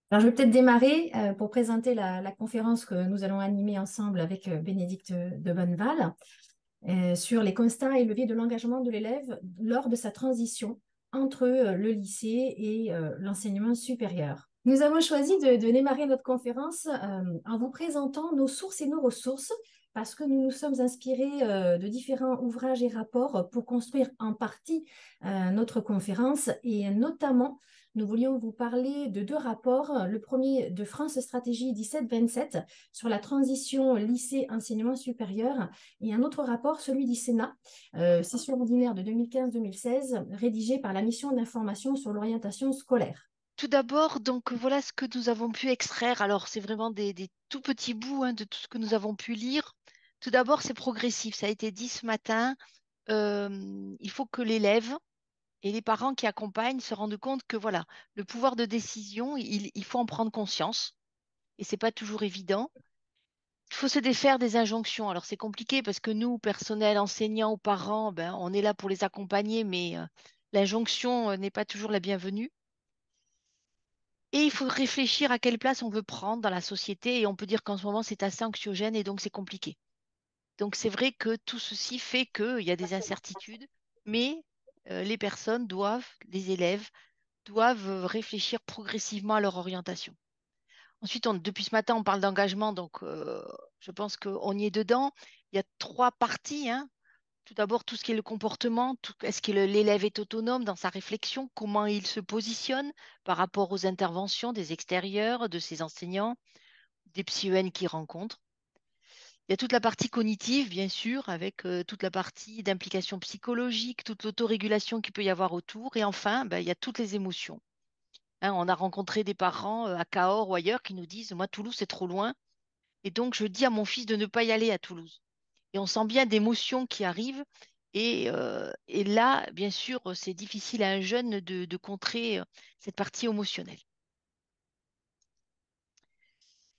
Alors, je vais peut-être démarrer pour présenter la conférence que nous allons animer ensemble avec Bénédicte de Bonneval sur les constats et leviers de l'engagement de l'élève lors de sa transition entre le lycée et l'enseignement supérieur. Nous avons choisi de démarrer notre conférence en vous présentant nos sources et nos ressources parce que nous nous sommes inspirés de différents ouvrages et rapports pour construire en partie notre conférence et notamment nous voulions vous parler de deux rapports. Le premier de France Stratégie 17-27 sur la transition lycée-enseignement supérieur et un autre rapport, celui du Sénat, session ordinaire de 2015-2016, rédigé par la mission d'information sur l'orientation scolaire. Tout d'abord, donc voilà ce que nous avons pu extraire. Alors, c'est vraiment des tout petits bouts de tout ce que nous avons pu lire. Tout d'abord, c'est progressif. Ça a été dit ce matin. Il faut que l'élève et les parents qui accompagnent se rendent compte que voilà, le pouvoir de décision, il faut en prendre conscience. Et c'est pas toujours évident. Il faut se défaire des injonctions. Alors, c'est compliqué parce que nous, personnel, enseignants ou parents, ben, on est là pour les accompagner, mais l'injonction n'est pas toujours la bienvenue. Et il faut réfléchir à quelle place on veut prendre dans la société. Et on peut dire qu'en ce moment, c'est assez anxiogène et donc c'est compliqué. Donc c'est vrai que tout ceci fait qu'il y a des incertitudes, mais les personnes doivent, les élèves, doivent réfléchir progressivement à leur orientation. Ensuite, depuis ce matin, on parle d'engagement, donc je pense qu'on y est dedans. Il y a trois parties, hein. Tout d'abord, tout ce qui est le comportement, est-ce que l'élève est autonome dans sa réflexion, comment il se positionne par rapport aux interventions des extérieurs, de ses enseignants, des psy-EN qu'il rencontre. Il y a toute la partie cognitive, bien sûr, avec toute la partie d'implication psychologique, toute l'autorégulation qu'il peut y avoir autour. Et enfin, ben, il y a toutes les émotions. Hein, on a rencontré des parents à Cahors ou ailleurs qui nous disent, moi, Toulouse, c'est trop loin. Et donc, je dis à mon fils de ne pas y aller à Toulouse. Et on sent bien d'émotions qui arrivent. Et là, bien sûr, c'est difficile à un jeune de contrer cette partie émotionnelle.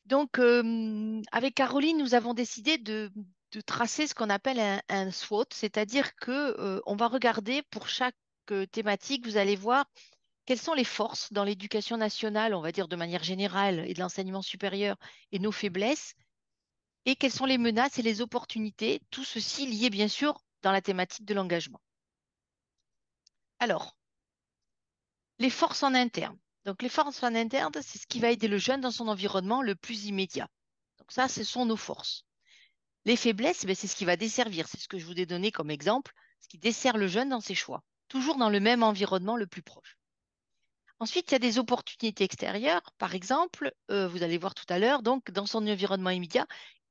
Donc, avec Caroline, nous avons décidé de tracer ce qu'on appelle un SWOT, c'est-à-dire que, on va regarder pour chaque thématique, vous allez voir quelles sont les forces dans l'éducation nationale, on va dire de manière générale, et de l'enseignement supérieur, et nos faiblesses, et quelles sont les menaces et les opportunités, tout ceci lié bien sûr dans la thématique de l'engagement. Alors, les forces en interne. Donc, les forces en interne, c'est ce qui va aider le jeune dans son environnement le plus immédiat. Donc, ça, ce sont nos forces. Les faiblesses, ben, c'est ce qui va desservir. C'est ce que je vous ai donné comme exemple, ce qui dessert le jeune dans ses choix, toujours dans le même environnement le plus proche. Ensuite, il y a des opportunités extérieures. Par exemple, vous allez voir tout à l'heure, donc dans son environnement immédiat,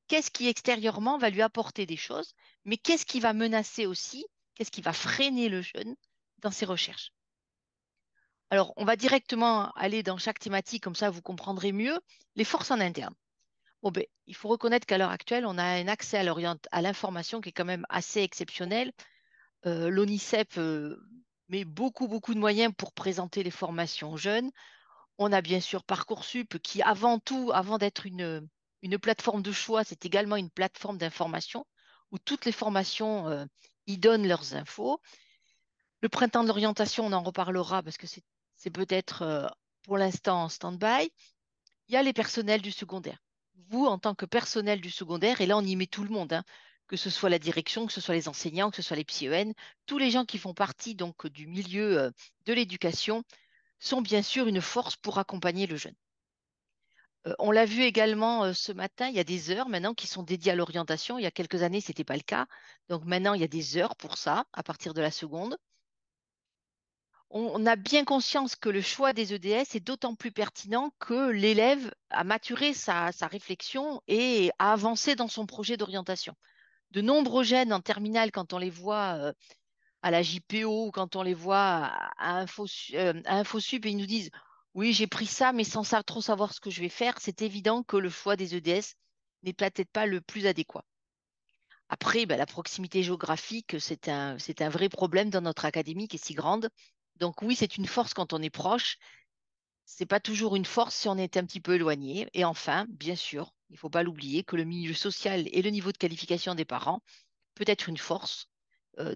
qu'est-ce qui extérieurement va lui apporter des choses, mais qu'est-ce qui va menacer aussi, qu'est-ce qui va freiner le jeune dans ses recherches. Alors, on va directement aller dans chaque thématique, comme ça vous comprendrez mieux les forces en interne. Bon, ben, il faut reconnaître qu'à l'heure actuelle, on a un accès à l'information qui est quand même assez exceptionnel. L'ONICEP met beaucoup de moyens pour présenter les formations aux jeunes. On a bien sûr Parcoursup qui, avant tout, avant d'être une plateforme de choix, c'est également une plateforme d'information où toutes les formations y donnent leurs infos. Le printemps de l'orientation, on en reparlera parce que c'est peut-être pour l'instant en stand-by. Il y a les personnels du secondaire. Vous, en tant que personnel du secondaire, et là on y met tout le monde, hein, que ce soit la direction, que ce soit les enseignants, que ce soit les psy-EN, tous les gens qui font partie donc du milieu de l'éducation sont bien sûr une force pour accompagner le jeune. On l'a vu également ce matin, il y a des heures maintenant qui sont dédiées à l'orientation. Il y a quelques années, ce n'était pas le cas. Donc maintenant, il y a des heures pour ça, à partir de la seconde. On a bien conscience que le choix des EDS est d'autant plus pertinent que l'élève a maturé sa réflexion et a avancé dans son projet d'orientation. De nombreux jeunes en terminale, quand on les voit à la JPO ou quand on les voit à InfoSup et ils nous disent, oui, j'ai pris ça, mais sans trop savoir ce que je vais faire, c'est évident que le choix des EDS n'est peut-être pas le plus adéquat. Après, ben, la proximité géographique, c'est un vrai problème dans notre académie qui est si grande. Donc oui, c'est une force quand on est proche. C'est pas toujours une force si on est un petit peu éloigné. Et enfin, bien sûr, il ne faut pas l'oublier que le milieu social et le niveau de qualification des parents peut être une force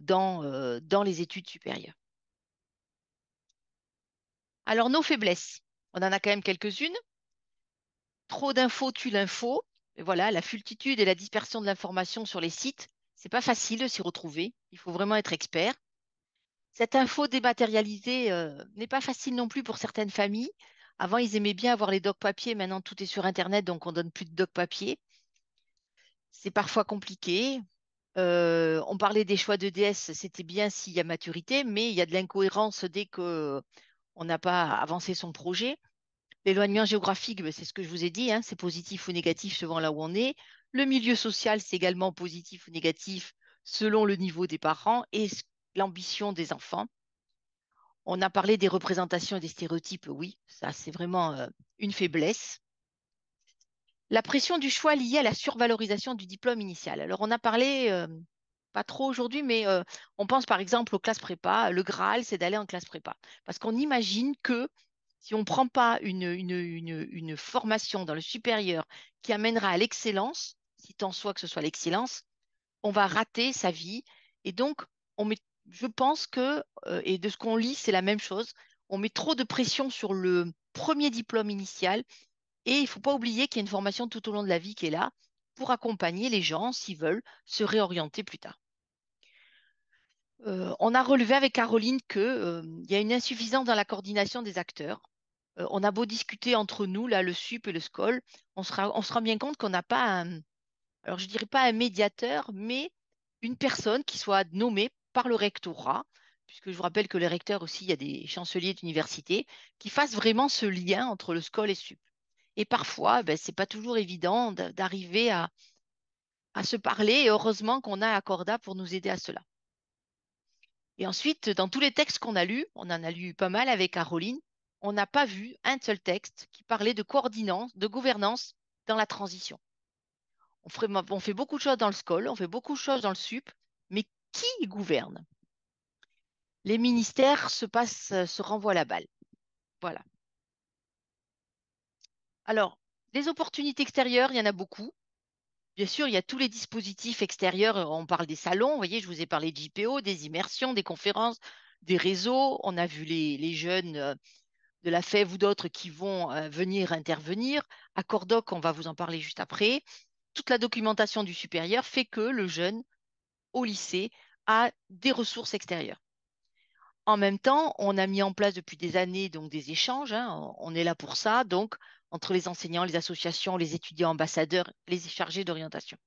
dans les études supérieures. Alors, nos faiblesses, on en a quand même quelques-unes. trop d'infos tue l'info. Et voilà, la multitude et la dispersion de l'information sur les sites, c'est pas facile de s'y retrouver. Il faut vraiment être expert. Cette info dématérialisée n'est pas facile non plus pour certaines familles. Avant, ils aimaient bien avoir les docs papier. Maintenant, tout est sur Internet, donc on donne plus de docs papier. C'est parfois compliqué. On parlait des choix de DS, c'était bien s'il y a maturité, mais il y a de l'incohérence dès que on n'a pas avancé son projet. L'éloignement géographique, ben, c'est ce que je vous ai dit, hein, c'est positif ou négatif selon là où on est. Le milieu social, c'est également positif ou négatif selon le niveau des parents et l'ambition des enfants. On a parlé des représentations et des stéréotypes, oui, ça c'est vraiment une faiblesse. La pression du choix liée à la survalorisation du diplôme initial. Alors on a parlé, pas trop aujourd'hui, mais on pense par exemple aux classes prépa. Le Graal, c'est d'aller en classe prépa. Parce qu'on imagine que si on ne prend pas une formation dans le supérieur qui amènera à l'excellence, si tant soit que ce soit l'excellence, on va rater sa vie. Et donc, on met, je pense que, et de ce qu'on lit, c'est la même chose, on met trop de pression sur le premier diplôme initial. Et il ne faut pas oublier qu'il y a une formation tout au long de la vie qui est là pour accompagner les gens s'ils veulent se réorienter plus tard. On a relevé avec Caroline qu'il y a une insuffisance dans la coordination des acteurs. On a beau discuter entre nous, là, le SUP et le SCOL, on se rend bien compte qu'on n'a pas alors je dirais pas un médiateur, mais une personne qui soit nommée par le rectorat, puisque je vous rappelle que le recteur aussi, il y a des chanceliers d'université, qui fassent vraiment ce lien entre le SCOL et SUP. Et parfois, ben, c'est pas toujours évident d'arriver à se parler, et heureusement qu'on a Accorda pour nous aider à cela. Et ensuite, dans tous les textes qu'on a lus, on en a lu pas mal avec Caroline, on n'a pas vu un seul texte qui parlait de coordination, de gouvernance dans la transition. On fait beaucoup de choses dans le SCOL, on fait beaucoup de choses dans le SUP, mais qui gouverne? Les ministères se renvoient la balle. Voilà. Alors, les opportunités extérieures, il y en a beaucoup. Bien sûr, il y a tous les dispositifs extérieurs. On parle des salons, vous voyez, je vous ai parlé de JPO, des immersions, des conférences, des réseaux. On a vu les jeunes de la FEV ou d'autres qui vont venir intervenir. À Cordoc, on va vous en parler juste après. Toute la documentation du supérieur fait que le jeune au lycée a des ressources extérieures. En même temps, on a mis en place depuis des années donc des échanges, hein, on est là pour ça, donc entre les enseignants, les associations, les étudiants ambassadeurs, les chargés d'orientation.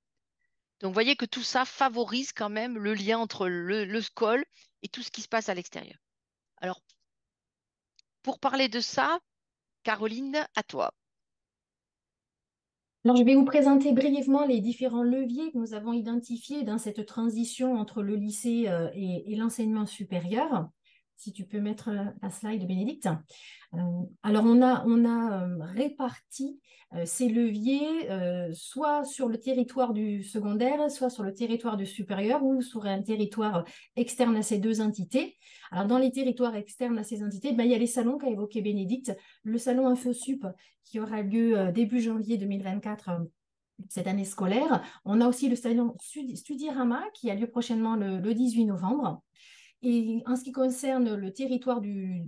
Donc, vous voyez que tout ça favorise quand même le lien entre le SCOL et tout ce qui se passe à l'extérieur. Alors, pour parler de ça, Caroline, à toi. Alors, je vais vous présenter brièvement les différents leviers que nous avons identifiés dans cette transition entre le lycée et l'enseignement supérieur. Si tu peux mettre la slide, Bénédicte. Alors, on a réparti ces leviers soit sur le territoire du secondaire, soit sur le territoire du supérieur ou sur un territoire externe à ces deux entités. Alors, dans les territoires externes à ces entités, ben, il y a les salons qu'a évoqué Bénédicte, le salon InfoSup qui aura lieu début janvier 2024 cette année scolaire. On a aussi le salon Studirama qui a lieu prochainement le 18 novembre. Et en ce qui concerne le territoire du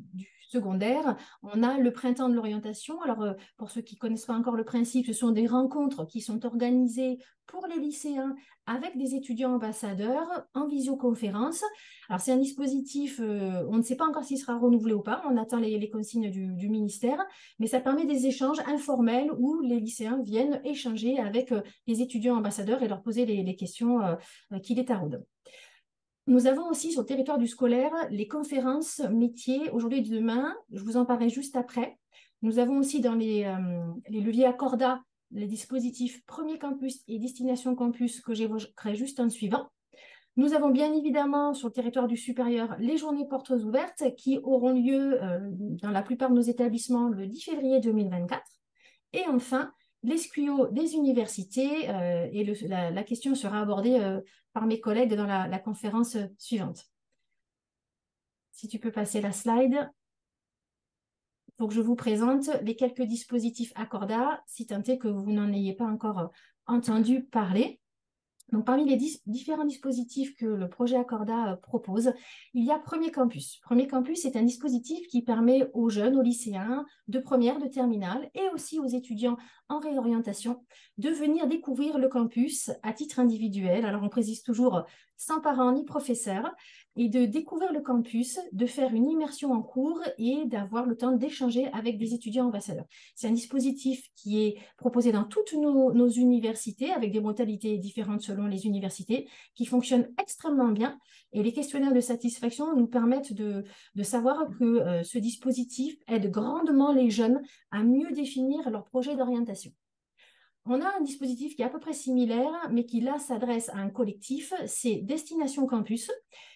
secondaire, on a le printemps de l'orientation. Alors, pour ceux qui ne connaissent pas encore le principe, ce sont des rencontres qui sont organisées pour les lycéens avec des étudiants ambassadeurs en visioconférence. Alors, c'est un dispositif, on ne sait pas encore s'il sera renouvelé ou pas, on attend les consignes du ministère, mais ça permet des échanges informels où les lycéens viennent échanger avec les étudiants ambassadeurs et leur poser les questions qui les taraudent. Nous avons aussi sur le territoire du scolaire les conférences métiers aujourd'hui et demain. Je vous en parlerai juste après. Nous avons aussi dans les leviers Accorda les dispositifs Premier Campus et Destination Campus que j'évoquerai juste en suivant. Nous avons bien évidemment sur le territoire du supérieur les journées portes ouvertes qui auront lieu dans la plupart de nos établissements le 10 février 2024. Et enfin, l'esquio des universités, et la question sera abordée par mes collègues dans la conférence suivante. Si tu peux passer la slide pour que je vous présente les quelques dispositifs Accorda, si tant est que vous n'en ayez pas encore entendu parler. Donc, parmi les différents dispositifs que le projet Accorda propose, il y a Premier Campus. Premier Campus est un dispositif qui permet aux jeunes, aux lycéens de première, de terminale et aussi aux étudiants en réorientation de venir découvrir le campus à titre individuel. Alors, on précise toujours sans parents ni professeurs et de découvrir le campus, de faire une immersion en cours et d'avoir le temps d'échanger avec des étudiants ambassadeurs. C'est un dispositif qui est proposé dans toutes nos universités avec des modalités différentes selon les universités, qui fonctionne extrêmement bien. Et les questionnaires de satisfaction nous permettent de savoir que ce dispositif aide grandement les jeunes à mieux définir leur projet d'orientation. On a un dispositif qui est à peu près similaire, mais qui là s'adresse à un collectif, c'est Destination Campus.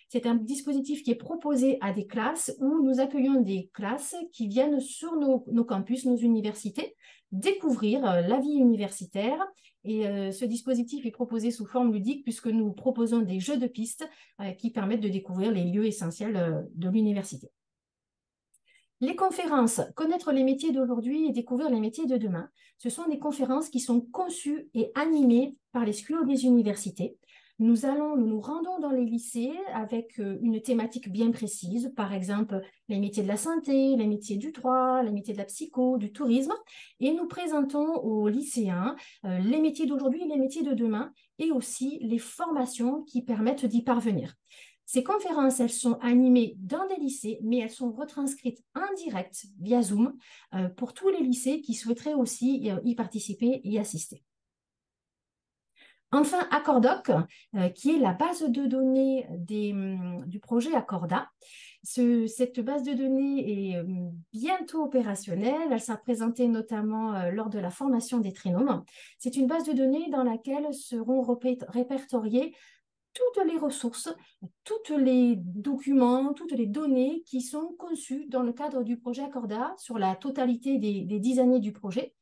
C'est un dispositif qui est proposé à des classes où nous accueillons des classes qui viennent sur nos campus, nos universités, découvrir la vie universitaire. Et ce dispositif est proposé sous forme ludique puisque nous proposons des jeux de pistes qui permettent de découvrir les lieux essentiels de l'université. Les conférences, connaître les métiers d'aujourd'hui et découvrir les métiers de demain, ce sont des conférences qui sont conçues et animées par les SCUO des universités. Nous nous rendons dans les lycées avec une thématique bien précise, par exemple les métiers de la santé, les métiers du droit, les métiers de la psycho, du tourisme, et nous présentons aux lycéens les métiers d'aujourd'hui et les métiers de demain, et aussi les formations qui permettent d'y parvenir. Ces conférences, elles sont animées dans des lycées, mais elles sont retranscrites en direct via Zoom pour tous les lycées qui souhaiteraient aussi y participer et y assister. Enfin, Accordoc, qui est la base de données du projet Accorda. Cette base de données est bientôt opérationnelle. Elle sera présentée notamment lors de la formation des trinômes. C'est une base de données dans laquelle seront répertoriés toutes les ressources, tous les documents, toutes les données qui sont conçues dans le cadre du projet Accorda sur la totalité des 10 années du projet.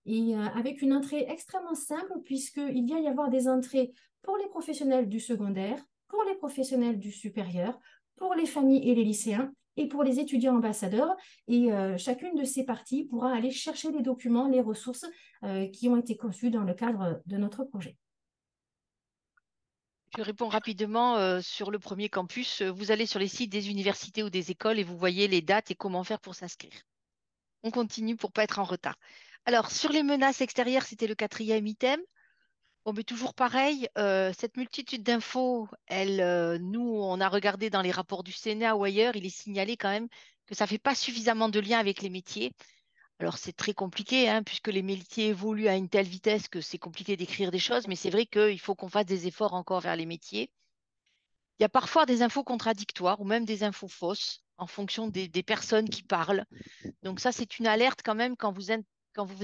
Et avec une entrée extrêmement simple, puisqu'il vient y avoir des entrées pour les professionnels du secondaire, pour les professionnels du supérieur, pour les familles et les lycéens, et pour les étudiants ambassadeurs. Et chacune de ces parties pourra aller chercher les documents, les ressources qui ont été conçues dans le cadre de notre projet. Je réponds rapidement sur le premier campus. Vous allez sur les sites des universités ou des écoles et vous voyez les dates et comment faire pour s'inscrire. On continue pour pas être en retard. Alors, sur les menaces extérieures, c'était le quatrième item. Bon, mais toujours pareil, cette multitude d'infos, nous, on a regardé dans les rapports du Sénat ou ailleurs, il est signalé quand même que ça ne fait pas suffisamment de lien avec les métiers. Alors, c'est très compliqué, hein, puisque les métiers évoluent à une telle vitesse que c'est compliqué d'écrire des choses, mais c'est vrai qu'il faut qu'on fasse des efforts encore vers les métiers. Il y a parfois des infos contradictoires ou même des infos fausses en fonction des personnes qui parlent. Donc ça, c'est une alerte quand même quand vous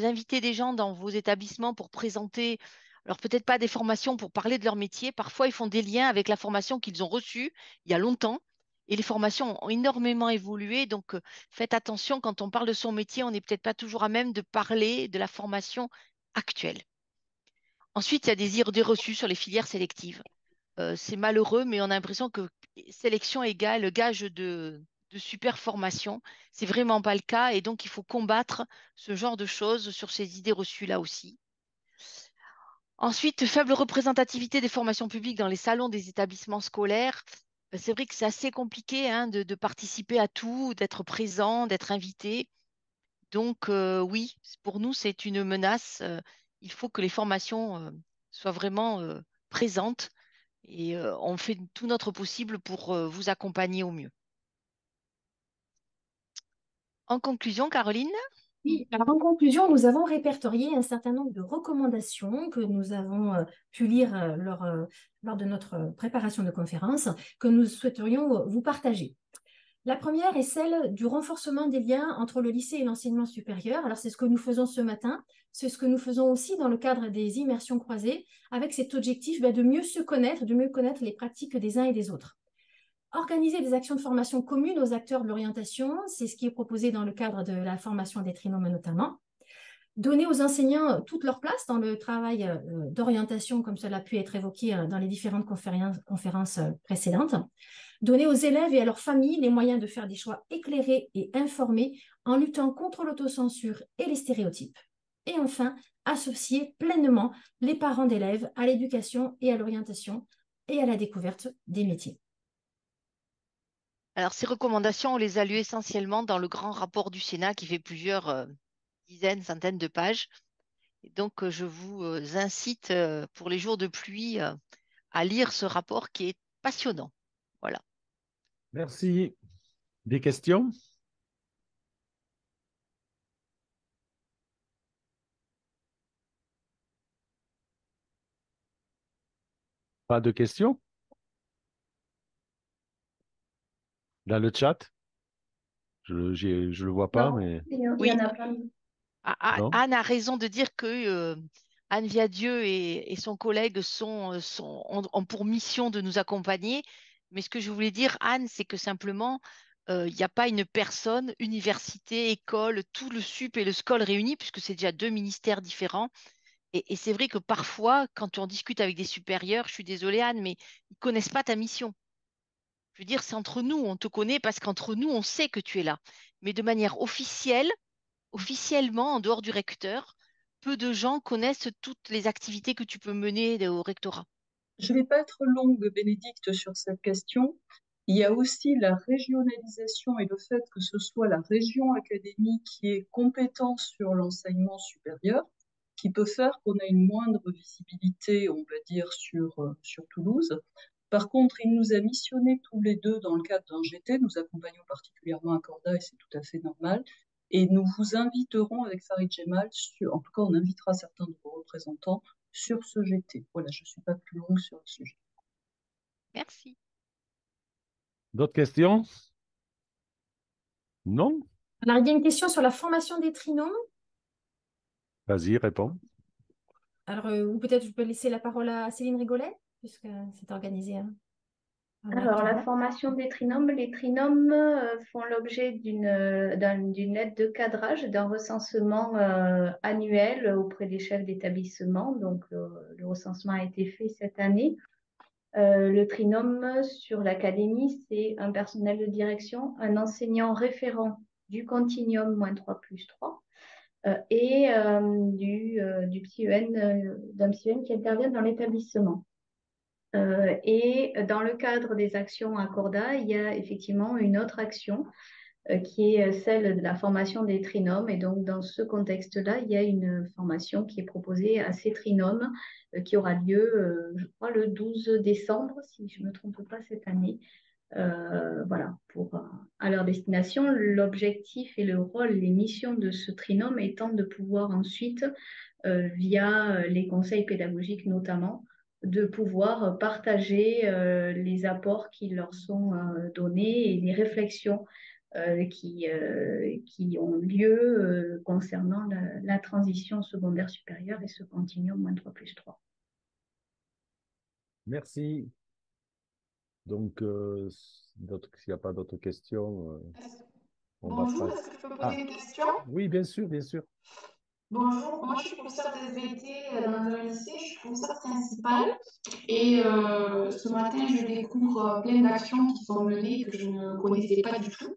invitez des gens dans vos établissements pour présenter, alors peut-être pas des formations pour parler de leur métier, parfois ils font des liens avec la formation qu'ils ont reçue il y a longtemps. Et les formations ont énormément évolué, donc faites attention, quand on parle de son métier, on n'est peut-être pas toujours à même de parler de la formation actuelle. Ensuite, il y a des idées reçues sur les filières sélectives. C'est malheureux, mais on a l'impression que sélection égale gage de super formation. C'est vraiment pas le cas et donc il faut combattre ce genre de choses sur ces idées reçues-là aussi. Ensuite, faible représentativité des formations publiques dans les salons des établissements scolaires. C'est vrai que c'est assez compliqué hein, de participer à tout, d'être présent, d'être invité. Donc oui, pour nous, c'est une menace. Il faut que les formations soient vraiment présentes et on fait tout notre possible pour vous accompagner au mieux. En conclusion, Caroline, Oui, alors en conclusion, nous avons répertorié un certain nombre de recommandations que nous avons pu lire lors de notre préparation de conférence que nous souhaiterions vous partager. La première est celle du renforcement des liens entre le lycée et l'enseignement supérieur. Alors, c'est ce que nous faisons ce matin. C'est ce que nous faisons aussi dans le cadre des immersions croisées, avec cet objectif de mieux se connaître, de mieux connaître les pratiques des uns et des autres. Organiser des actions de formation communes aux acteurs de l'orientation, c'est ce qui est proposé dans le cadre de la formation des trinômes notamment. Donner aux enseignants toute leur place dans le travail d'orientation, comme cela a pu être évoqué dans les différentes conférences précédentes. Donner aux élèves et à leurs familles les moyens de faire des choix éclairés et informés en luttant contre l'autocensure et les stéréotypes. Et enfin, associer pleinement les parents d'élèves à l'éducation et à l'orientation et à la découverte des métiers. Alors, ces recommandations, on les a lues essentiellement dans le grand rapport du Sénat qui fait plusieurs dizaines, centaines de pages. Et donc, je vous incite pour les jours de pluie à lire ce rapport qui est passionnant. Voilà. Merci. Des questions? Pas de questions? Dans le chat? Je le vois pas, Non, mais il y Oui, en a plein. non. Anne a raison de dire que Anne Viadieu et son collègue ont pour mission de nous accompagner. Mais ce que je voulais dire, Anne, c'est que simplement, il n'y a pas une personne, université, école, tout le SUP et le SCOL réunis, puisque c'est déjà deux ministères différents. Et c'est vrai que parfois, quand on discute avec des supérieurs, je suis désolée, Anne, mais ils ne connaissent pas ta mission. Je veux dire, c'est entre nous, on te connaît parce qu'entre nous, on sait que tu es là. Mais de manière officielle, officiellement, en dehors du recteur, peu de gens connaissent toutes les activités que tu peux mener au rectorat. Je ne vais pas être longue, Bénédicte, sur cette question. Il y a aussi la régionalisation et le fait que ce soit la région académique qui est compétente sur l'enseignement supérieur, qui peut faire qu'on a une moindre visibilité, on va dire, sur Toulouse. Par contre, il nous a missionnés tous les deux dans le cadre d'un GT. Nous accompagnons particulièrement à Corda et c'est tout à fait normal. Et nous vous inviterons avec Farid Gemal, en tout cas, on invitera certains de vos représentants sur ce GT. Voilà, je ne suis pas plus longue sur le sujet. Merci. D'autres questions? Non? Alors, il y a une question sur la formation des trinômes. Vas-y, réponds. Alors, ou peut-être je peux laisser la parole à Céline Rigolet, puisque c'est organisé, hein, par le Alors, la rectorat. formation des trinômes, les trinômes font l'objet d'une aide de cadrage, d'un recensement annuel auprès des chefs d'établissement. Donc, le recensement a été fait cette année. Le trinôme sur l'académie, c'est un personnel de direction, un enseignant référent du continuum -3+3 et du PsyEN, d'un PsyEN qui intervient dans l'établissement. Et dans le cadre des actions à Corda, il y a effectivement une autre action qui est celle de la formation des trinômes. Et donc, dans ce contexte-là, il y a une formation qui est proposée à ces trinômes qui aura lieu, je crois, le 12 décembre, si je ne me trompe pas, cette année. Voilà, à leur destination. L'objectif et le rôle, les missions de ce trinôme étant de pouvoir ensuite, via les conseils pédagogiques notamment, de pouvoir partager les apports qui leur sont donnés et les réflexions qui ont lieu concernant la transition secondaire supérieure et ce continuum -3+3. Merci. Donc, s'il n'y a pas d'autres questions, on va Bonjour, passer. est-ce que je peux poser Ah, une question? oui, bien sûr, bien sûr. Bonjour, moi je suis professeure de SVT dans un lycée, je suis professeure principale et ce matin je découvre plein d'actions qui sont menées que je ne connaissais pas du tout,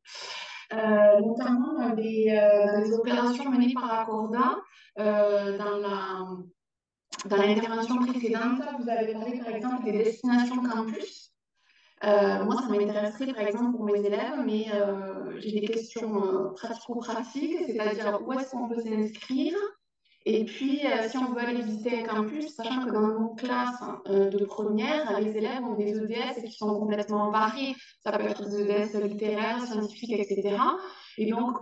notamment des opérations menées par Accorda dans l'intervention précédente. Vous avez parlé par exemple des destinations campus. Moi, ça m'intéresserait par exemple pour mes élèves, mais j'ai des questions pratico-pratiques, c'est-à-dire où est-ce qu'on peut s'inscrire et puis si on veut aller visiter un campus, sachant que dans nos classes de première, les élèves ont des EDS qui sont complètement variés. Ça peut être des EDS littéraires, scientifiques, etc. Et donc,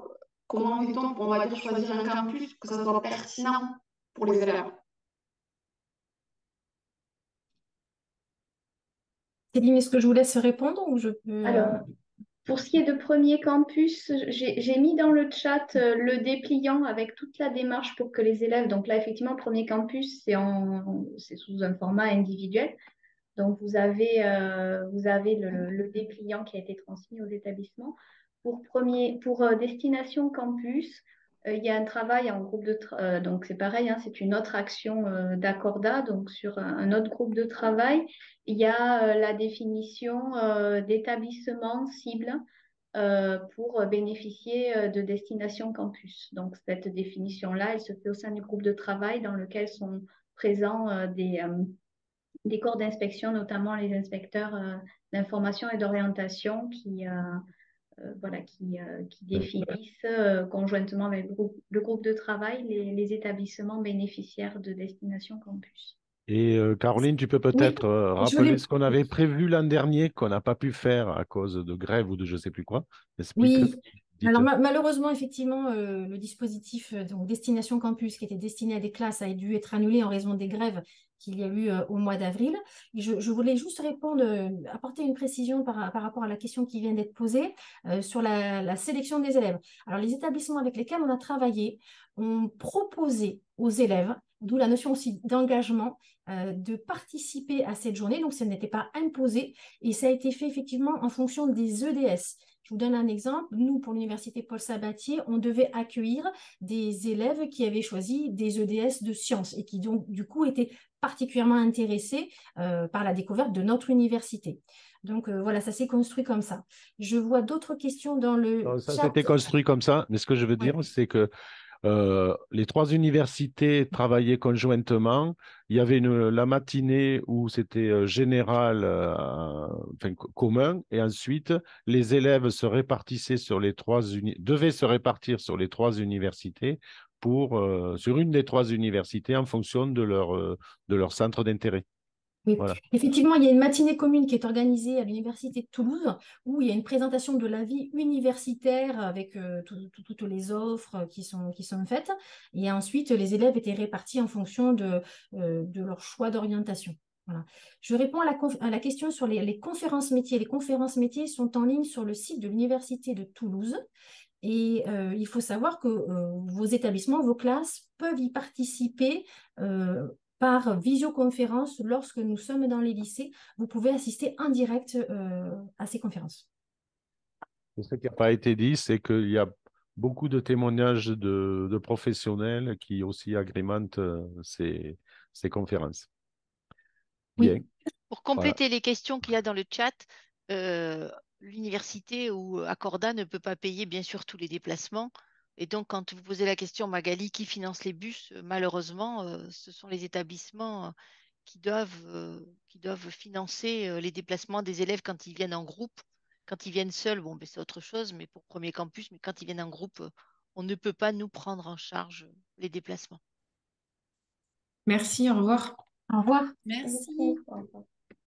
comment fait-on pour, on va dire, choisir un campus que ça soit pertinent pour les élèves? Céline, est-ce que je vous laisse répondre ou je peux... Alors, pour ce qui est de premier campus, j'ai mis dans le chat le dépliant avec toute la démarche pour que les élèves, donc là effectivement, premier campus, c'est sous un format individuel. Donc vous avez le dépliant qui a été transmis aux établissements. Pour destination campus, il y a un travail en groupe donc c'est pareil, hein, c'est une autre action d'Accorda, donc sur un autre groupe de travail. Il y a la définition d'établissement cible pour bénéficier de destination campus. Donc, cette définition-là, elle se fait au sein du groupe de travail dans lequel sont présents des corps d'inspection, notamment les inspecteurs d'information et d'orientation voilà, qui définissent conjointement avec le groupe de travail les établissements bénéficiaires de destination campus. Et Caroline, tu peux Oui, peut-être je rappeler voulais. ce qu'on avait prévu l'an dernier, qu'on n'a pas pu faire à cause de grève ou de je sais plus quoi. Explique. Oui, Dites. alors malheureusement, effectivement, le dispositif donc Destination Campus qui était destiné à des classes a dû être annulé en raison des grèves qu'il y a eu au mois d'avril. Et je voulais juste répondre, apporter une précision par rapport à la question qui vient d'être posée sur la sélection des élèves. Alors, les établissements avec lesquels on a travaillé ont proposé aux élèves, d'où la notion aussi d'engagement, de participer à cette journée. Donc, ça n'était pas imposé et ça a été fait effectivement en fonction des EDS. Je vous donne un exemple. Nous, pour l'université Paul Sabatier, on devait accueillir des élèves qui avaient choisi des EDS de sciences et qui donc, du coup, étaient particulièrement intéressés par la découverte de notre université. Donc, voilà, ça s'est construit comme ça. Je vois d'autres questions dans le Non, ça, chat. c'était construit comme ça, mais ce que je veux Ouais. dire, c'est que les trois universités travaillaient conjointement. Il y avait la matinée où c'était général, enfin, commun, et ensuite les élèves se répartissaient sur les devaient se répartir sur les trois universités sur une des trois universités en fonction de leur centre d'intérêt. Oui. Voilà. Effectivement, il y a une matinée commune qui est organisée à l'Université de Toulouse où il y a une présentation de la vie universitaire avec toutes les offres qui sont faites. Et ensuite, les élèves étaient répartis en fonction de leur choix d'orientation. Voilà. Je réponds à la question sur les conférences métiers. Les conférences métiers sont en ligne sur le site de l'Université de Toulouse. Et il faut savoir que vos établissements, vos classes peuvent y participer par visioconférence lorsque nous sommes dans les lycées. Vous pouvez assister en direct à ces conférences. Et ce qui n'a pas été dit, c'est qu'il y a beaucoup de témoignages de professionnels qui aussi agrémentent ces conférences. Oui, Bien, Pour voilà. compléter les questions qu'il y a dans le chat, l'université ou Accorda ne peut pas payer bien sûr tous les déplacements. Et donc, quand vous posez la question, Magali, qui finance les bus, malheureusement, ce sont les établissements qui doivent financer les déplacements des élèves quand ils viennent en groupe. Quand ils viennent seuls, bon, ben, c'est autre chose, mais pour Premier Campus, mais quand ils viennent en groupe, on ne peut pas nous prendre en charge les déplacements. Merci, au revoir. au revoir. Merci. Beaucoup. Au revoir.